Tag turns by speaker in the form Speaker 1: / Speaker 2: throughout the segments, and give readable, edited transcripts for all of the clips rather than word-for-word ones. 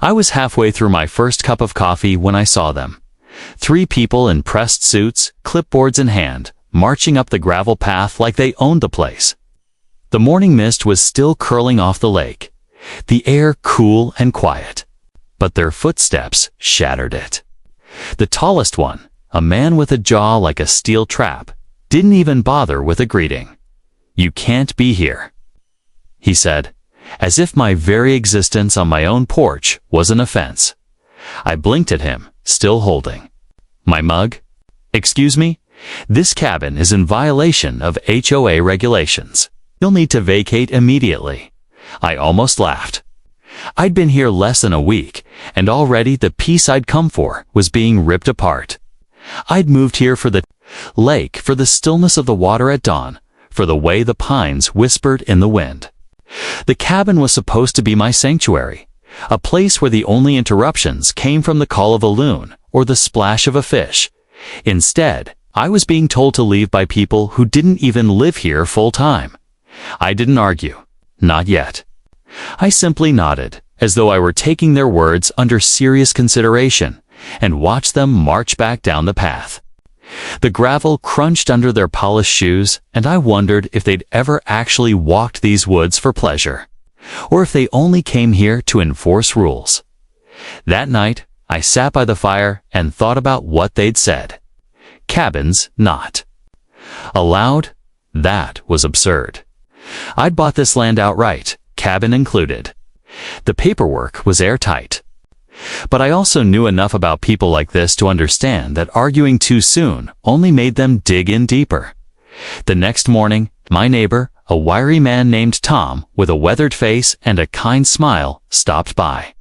Speaker 1: I was halfway through my first cup of coffee when I saw them. 3 people in pressed suits, clipboards in hand, marching up the gravel path like they owned the place. The morning mist was still curling off the lake, the air cool and quiet, but their footsteps shattered it. The tallest one, a man with a jaw like a steel trap, didn't even bother with a greeting. "You can't be here," he said, as if my very existence on my own porch was an offense. I blinked at him, still holding my mug. "Excuse me? This cabin is in violation of HOA regulations. You'll need to vacate immediately." I almost laughed. I'd been here less than a week, and already the peace I'd come for was being ripped apart. I'd moved here for the lake, for the stillness of the water at dawn, for the way the pines whispered in the wind. The cabin was supposed to be my sanctuary, a place where the only interruptions came from the call of a loon or the splash of a fish. Instead, I was being told to leave by people who didn't even live here full-time. I didn't argue. Not yet. I simply nodded, as though I were taking their words under serious consideration, and watched them march back down the path. The gravel crunched under their polished shoes, and I wondered if they'd ever actually walked these woods for pleasure, or if they only came here to enforce rules. That night, I sat by the fire and thought about what they'd said. Cabins not allowed? That was absurd. I'd bought this land outright, cabin included. The paperwork was airtight. But I also knew enough about people like this to understand that arguing too soon only made them dig in deeper. The next morning, my neighbor, a wiry man named Tom, with a weathered face and a kind smile, stopped by.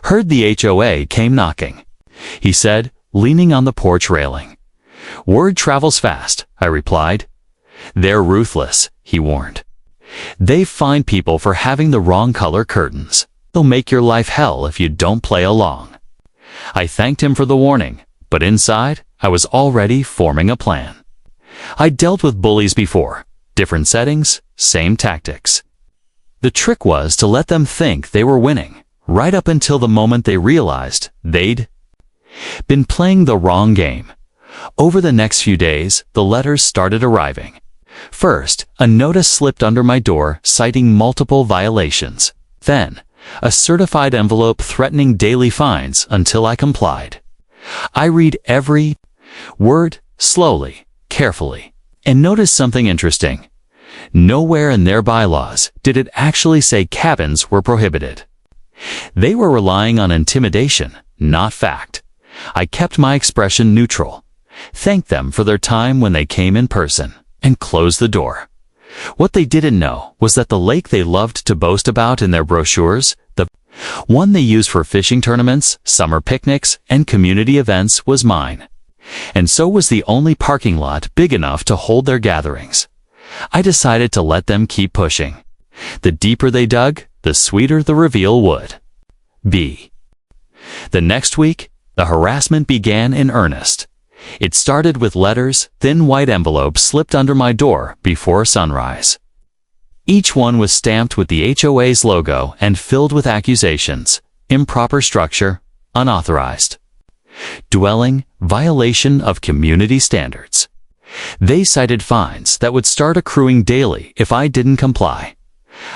Speaker 1: "Heard the HOA came knocking," he said, leaning on the porch railing. "Word travels fast," I replied. "They're ruthless," he warned. "They fine people for having the wrong color curtains. They'll make your life hell if you don't play along." I thanked him for the warning, but inside, I was already forming a plan. I'd dealt with bullies before. Different settings, same tactics. The trick was to let them think they were winning, right up until the moment they realized they'd been playing the wrong game. Over the next few days, the letters started arriving. First, a notice slipped under my door citing multiple violations. Then, a certified envelope threatening daily fines until I complied. I read every word slowly, carefully, and noticed something interesting. Nowhere in their bylaws did it actually say cabins were prohibited. They were relying on intimidation, not fact. I kept my expression neutral, thanked them for their time when they came in person, and closed the door. What they didn't know was that the lake they loved to boast about in their brochures, the one they used for fishing tournaments, summer picnics, and community events, was mine. And so was the only parking lot big enough to hold their gatherings. I decided to let them keep pushing. The deeper they dug, the sweeter the reveal would be. The next week, the harassment began in earnest. It started with letters, thin white envelopes slipped under my door before sunrise. Each one was stamped with the HOA's logo and filled with accusations: improper structure, unauthorized dwelling, violation of community standards. They cited fines that would start accruing daily if I didn't comply.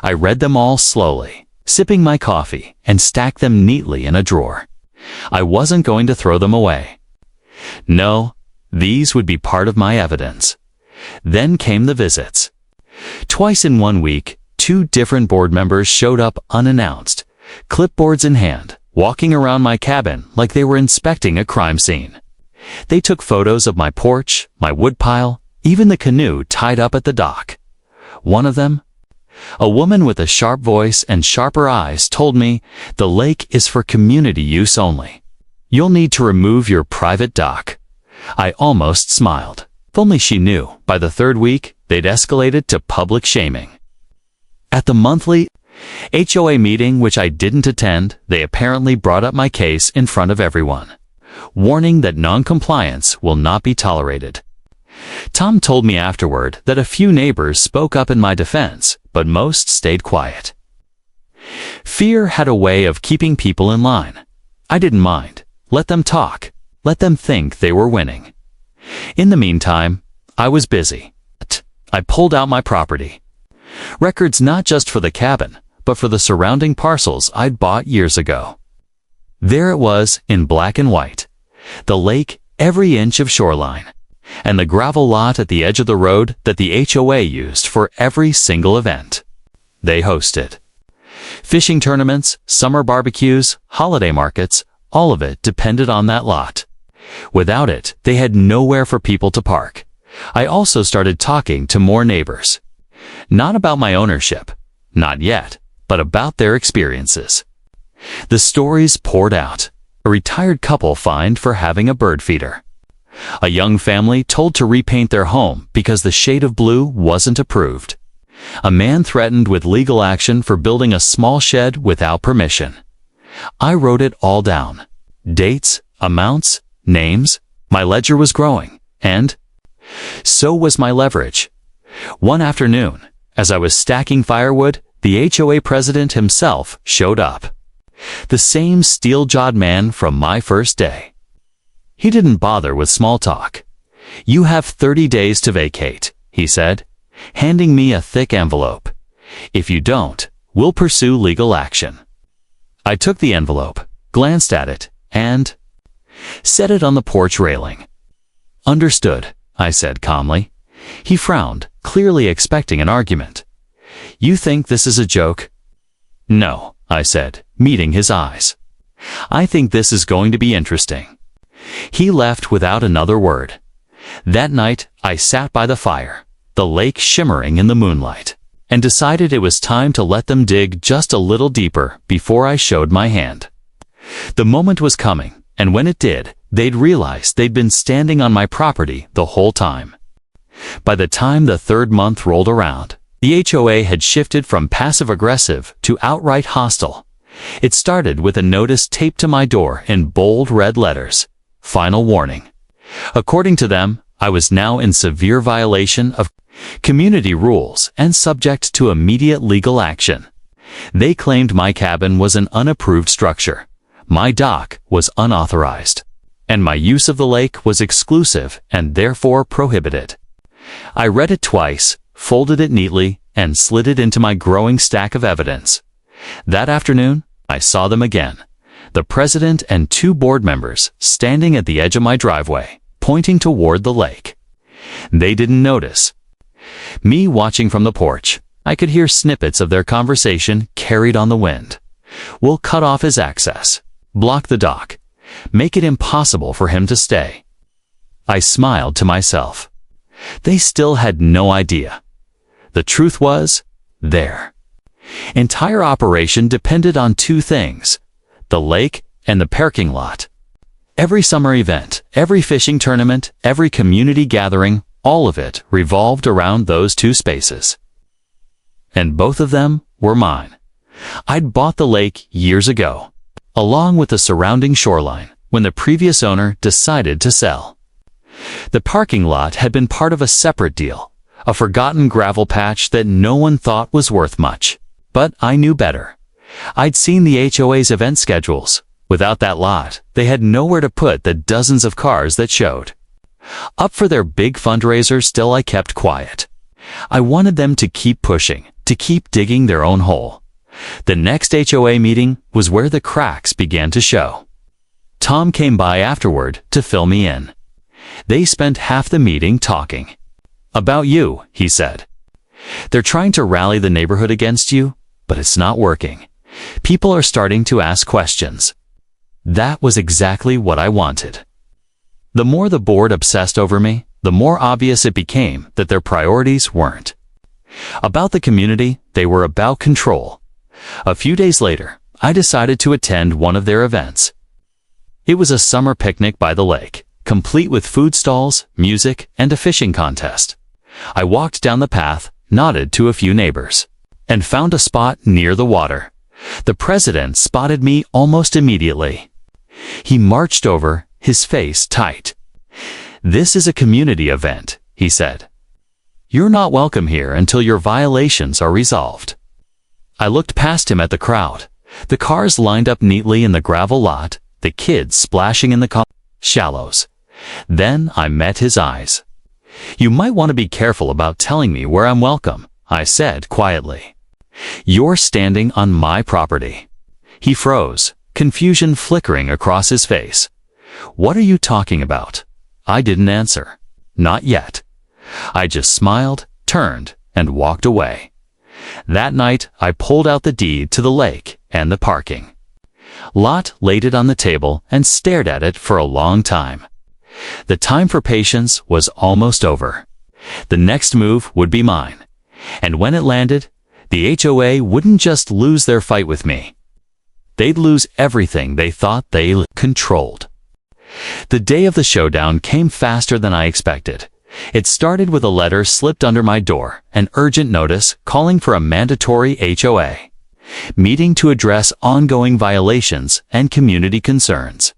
Speaker 1: I read them all slowly, sipping my coffee, and stacked them neatly in a drawer. I wasn't going to throw them away. No, these would be part of my evidence. Then came the visits. Twice in 1 week, 2 different board members showed up unannounced, clipboards in hand, walking around my cabin like they were inspecting a crime scene. They took photos of my porch, my woodpile, even the canoe tied up at the dock. One of them, a woman with a sharp voice and sharper eyes, told me, "The lake is for community use only. You'll need to remove your private dock." I almost smiled. If only she knew, by the 3rd week, they'd escalated to public shaming. At the monthly HOA meeting, which I didn't attend, they apparently brought up my case in front of everyone, warning that non-compliance will not be tolerated. Tom told me afterward that a few neighbors spoke up in my defense, but most stayed quiet. Fear had a way of keeping people in line. I didn't mind. Let them talk. Let them think they were winning. In the meantime, I was busy. I pulled out my property. Records not just for the cabin, but for the surrounding parcels I'd bought years ago. There it was in black and white. The lake, every inch of shoreline, and the gravel lot at the edge of the road that the HOA used for every single event they hosted. Fishing tournaments, summer barbecues, holiday markets, all of it depended on that lot. Without it, they had nowhere for people to park. I also started talking to more neighbors. Not about my ownership, not yet, but about their experiences. The stories poured out. A retired couple fined for having a bird feeder. A young family told to repaint their home because the shade of blue wasn't approved. A man threatened with legal action for building a small shed without permission. I wrote it all down. Dates, amounts, names. My ledger was growing, and so was my leverage. One afternoon, as I was stacking firewood, the HOA president himself showed up. The same steel-jawed man from my first day. He didn't bother with small talk. "You have 30 days to vacate," he said, handing me a thick envelope. "If you don't, we'll pursue legal action." I took the envelope, glanced at it, and set it on the porch railing. "Understood," I said calmly. He frowned, clearly expecting an argument. "You think this is a joke?" "No," I said, meeting his eyes. "I think this is going to be interesting." He left without another word. That night, I sat by the fire, the lake shimmering in the moonlight, and decided it was time to let them dig just a little deeper before I showed my hand. The moment was coming, and when it did, they'd realize they'd been standing on my property the whole time. By the time the third month rolled around, the HOA had shifted from passive-aggressive to outright hostile. It started with a notice taped to my door in bold red letters. Final warning. According to them, I was now in severe violation of community rules and subject to immediate legal action. They claimed my cabin was an unapproved structure. My dock was unauthorized, and my use of the lake was exclusive and therefore prohibited. I read it twice, folded it neatly, and slid it into my growing stack of evidence. That afternoon, I saw them again. The president and 2 board members standing at the edge of my driveway, pointing toward the lake. They didn't notice me watching from the porch. I could hear snippets of their conversation carried on the wind. "We'll cut off his access, block the dock, make it impossible for him to stay." I smiled to myself. They still had no idea. The truth was, their entire operation depended on 2 things: the lake and the parking lot. Every summer event, every fishing tournament, every community gathering, all of it revolved around those 2 spaces. And both of them were mine. I'd bought the lake years ago, along with the surrounding shoreline, when the previous owner decided to sell. The parking lot had been part of a separate deal, a forgotten gravel patch that no one thought was worth much. But I knew better. I'd seen the HOA's event schedules. Without that lot, they had nowhere to put the dozens of cars that showed up for their big fundraiser. Still, I kept quiet. I wanted them to keep pushing, to keep digging their own hole. The next HOA meeting was where the cracks began to show. Tom came by afterward to fill me in. They spent half the meeting talking. "About you," he said. "They're trying to rally the neighborhood against you, but it's not working. People are starting to ask questions." That was exactly what I wanted. The more the board obsessed over me, the more obvious it became that their priorities weren't about the community, they were about control. A few days later, I decided to attend one of their events. It was a summer picnic by the lake, complete with food stalls, music, and a fishing contest. I walked down the path, nodded to a few neighbors, and found a spot near the water. The president spotted me almost immediately. He marched over, his face tight. "This is a community event," he said. "You're not welcome here until your violations are resolved." I looked past him at the crowd. The cars lined up neatly in the gravel lot, the kids splashing in the shallows. Then I met his eyes. "You might want to be careful about telling me where I'm welcome," I said quietly. "You're standing on my property." He froze, confusion flickering across his face. "What are you talking about?" I didn't answer. Not yet. I just smiled, turned, and walked away. That night, I pulled out the deed to the lake and the parking lot, laid it on the table, and stared at it for a long time. The time for patience was almost over. The next move would be mine. And when it landed, the HOA wouldn't just lose their fight with me. They'd lose everything they thought they controlled. The day of the showdown came faster than I expected. It started with a letter slipped under my door, an urgent notice calling for a mandatory HOA meeting to address ongoing violations and community concerns.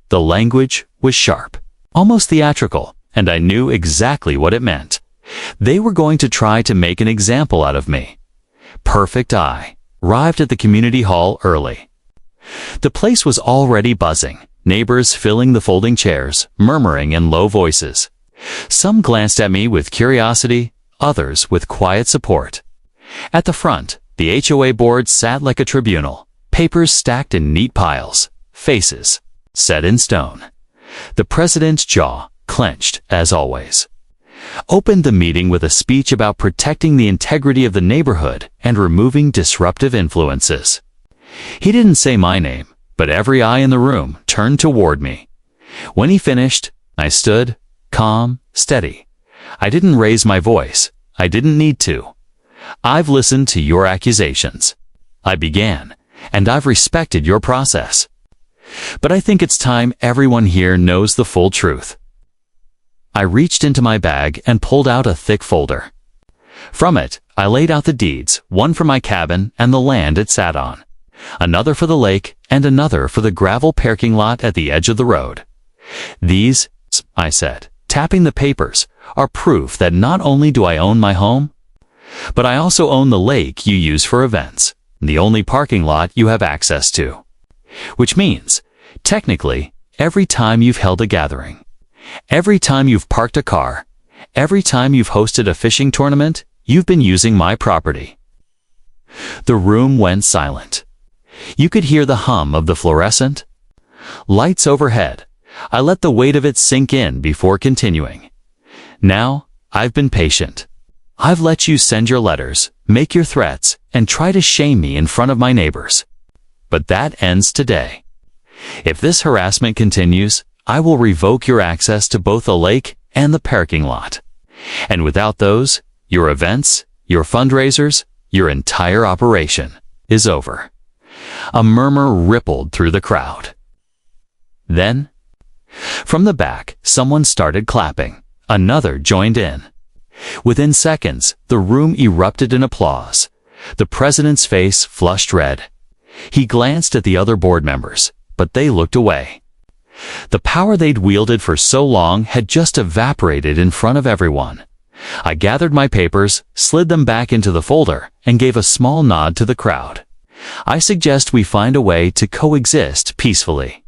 Speaker 1: The language was sharp, almost theatrical, and I knew exactly what it meant. They were going to try to make an example out of me. Perfect. I arrived at the community hall early. The place was already buzzing, neighbors filling the folding chairs, murmuring in low voices. Some glanced at me with curiosity, others with quiet support. At the front, the HOA board sat like a tribunal, papers stacked in neat piles, faces set in stone. The president's jaw, clenched as always, opened the meeting with a speech about protecting the integrity of the neighborhood and removing disruptive influences. He didn't say my name, but every eye in the room turned toward me. When he finished, I stood, calm, steady. I didn't raise my voice. I didn't need to. "I've listened to your accusations," I began, "and I've respected your process. But I think it's time everyone here knows the full truth." I reached into my bag and pulled out a thick folder. From it, I laid out the deeds, one for my cabin and the land it sat on, another for the lake, and another for the gravel parking lot at the edge of the road. "These," I said, tapping the papers, "are proof that not only do I own my home, but I also own the lake you use for events, the only parking lot you have access to. Which means, technically, every time you've held a gathering, every time you've parked a car, every time you've hosted a fishing tournament, you've been using my property." The room went silent. You could hear the hum of the fluorescent lights overhead. I let the weight of it sink in before continuing. "Now, I've been patient. I've let you send your letters, make your threats, and try to shame me in front of my neighbors. But that ends today. If this harassment continues, I will revoke your access to both the lake and the parking lot. And without those, your events, your fundraisers, your entire operation is over." A murmur rippled through the crowd. Then, from the back, someone started clapping. Another joined in. Within seconds, the room erupted in applause. The president's face flushed red. He glanced at the other board members, but they looked away. The power they'd wielded for so long had just evaporated in front of everyone. I gathered my papers, slid them back into the folder, and gave a small nod to the crowd. "I suggest we find a way to coexist peacefully.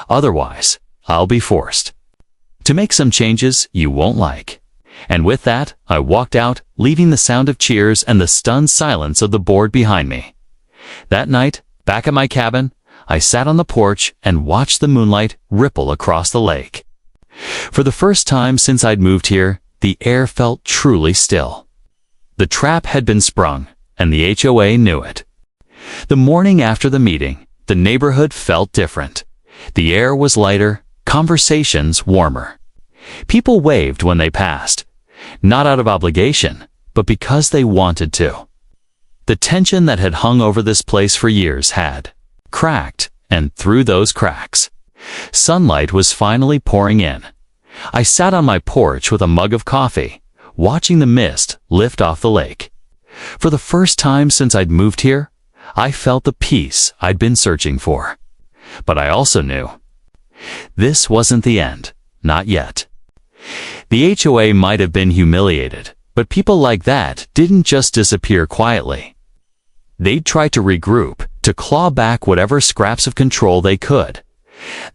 Speaker 1: Otherwise, I'll be forced to make some changes you won't like." And with that, I walked out, leaving the sound of cheers and the stunned silence of the board behind me. That night, back at my cabin, I sat on the porch and watched the moonlight ripple across the lake. For the first time since I'd moved here, the air felt truly still. The trap had been sprung, and the HOA knew it. The morning after the meeting, the neighborhood felt different. The air was lighter, conversations warmer. People waved when they passed, not out of obligation, but because they wanted to. The tension that had hung over this place for years had cracked, and through those cracks, sunlight was finally pouring in. I sat on my porch with a mug of coffee, watching the mist lift off the lake. For the first time since I'd moved here, I felt the peace I'd been searching for. But I also knew this wasn't the end, not yet. The HOA might have been humiliated, but people like that didn't just disappear quietly. they'd try to regroup, to claw back whatever scraps of control they could.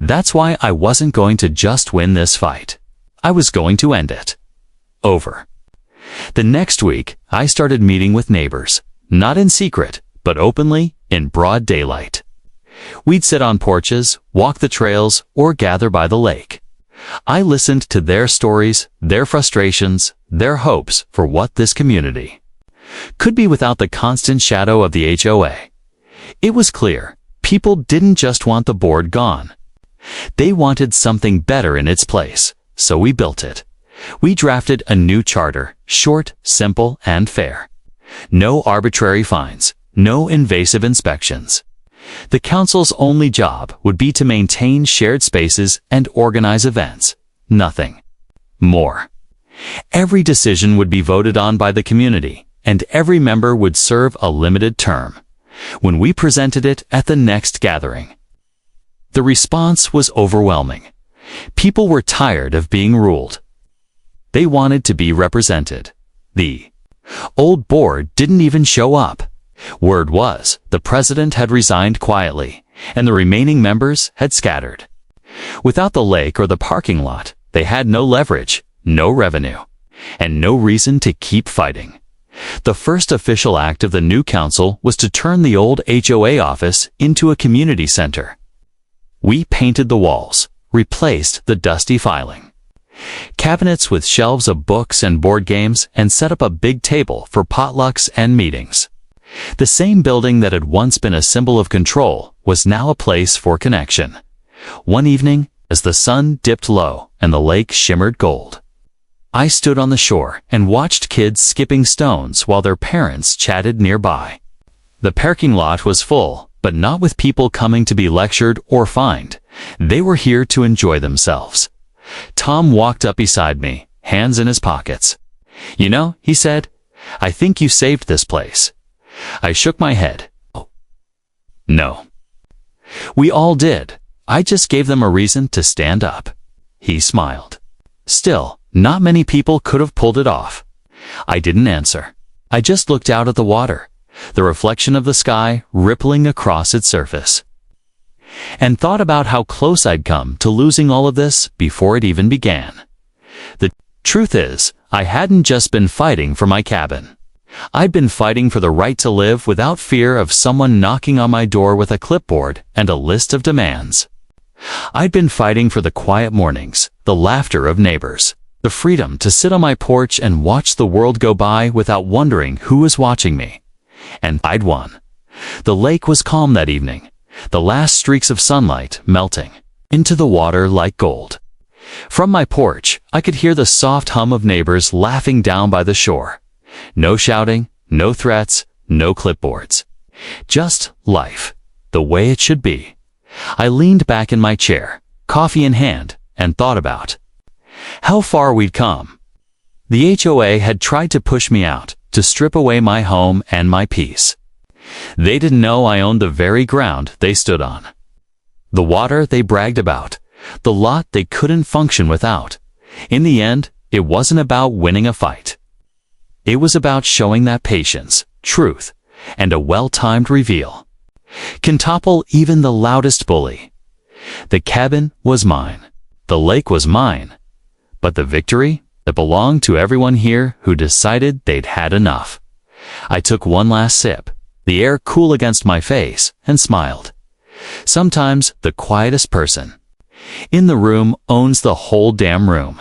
Speaker 1: That's why I wasn't going to just win this fight. I was going to end it. Over. The next week, I started meeting with neighbors, not in secret, but openly, in broad daylight. We'd sit on porches, walk the trails, or gather by the lake. I listened to their stories, their frustrations, their hopes for what this community could be without the constant shadow of the HOA. It was clear, people didn't just want the board gone. They wanted something better in its place, so we built it. We drafted a new charter, short, simple, and fair. No arbitrary fines, no invasive inspections. The council's only job would be to maintain shared spaces and organize events. Nothing more. Every decision would be voted on by the community, and every member would serve a limited term. When we presented it at the next gathering, the response was overwhelming. People were tired of being ruled. They wanted to be represented. The old board didn't even show up. Word was, the president had resigned quietly, and the remaining members had scattered. Without the lake or the parking lot, they had no leverage, no revenue, and no reason to keep fighting. The first official act of the new council was to turn the old HOA office into a community center. We painted the walls, replaced the dusty filing cabinets with shelves of books and board games, and set up a big table for potlucks and meetings. The same building that had once been a symbol of control was now a place for connection. One evening, as the sun dipped low and the lake shimmered gold, I stood on the shore and watched kids skipping stones while their parents chatted nearby. The parking lot was full, but not with people coming to be lectured or fined. They were here to enjoy themselves. Tom walked up beside me, hands in his pockets. "You know," he said, "I think you saved this place." I shook my head. "Oh, no." "We all did. I just gave them a reason to stand up." He smiled. Still, not many people could have pulled it off. I didn't answer. I just looked out at the water, the reflection of the sky rippling across its surface, and thought about how close I'd come to losing all of this before it even began. The truth is, I hadn't just been fighting for my cabin. I'd been fighting for the right to live without fear of someone knocking on my door with a clipboard and a list of demands. I'd been fighting for the quiet mornings, the laughter of neighbors, the freedom to sit on my porch and watch the world go by without wondering who was watching me. And I'd won. The lake was calm that evening, the last streaks of sunlight melting into the water like gold. From my porch, I could hear the soft hum of neighbors laughing down by the shore. No shouting, no threats, no clipboards. Just life, the way it should be. I leaned back in my chair, coffee in hand, and thought about how far we'd come. The HOA had tried to push me out, to strip away my home and my peace. They didn't know I owned the very ground they stood on. The water they bragged about, the lot they couldn't function without. In the end, it wasn't about winning a fight. It was about showing that patience, truth, and a well-timed reveal can topple even the loudest bully. The cabin was mine. The lake was mine. But the victory, that belonged to everyone here who decided they'd had enough. I took one last sip, the air cool against my face, and smiled. Sometimes the quietest person in the room owns the whole damn room.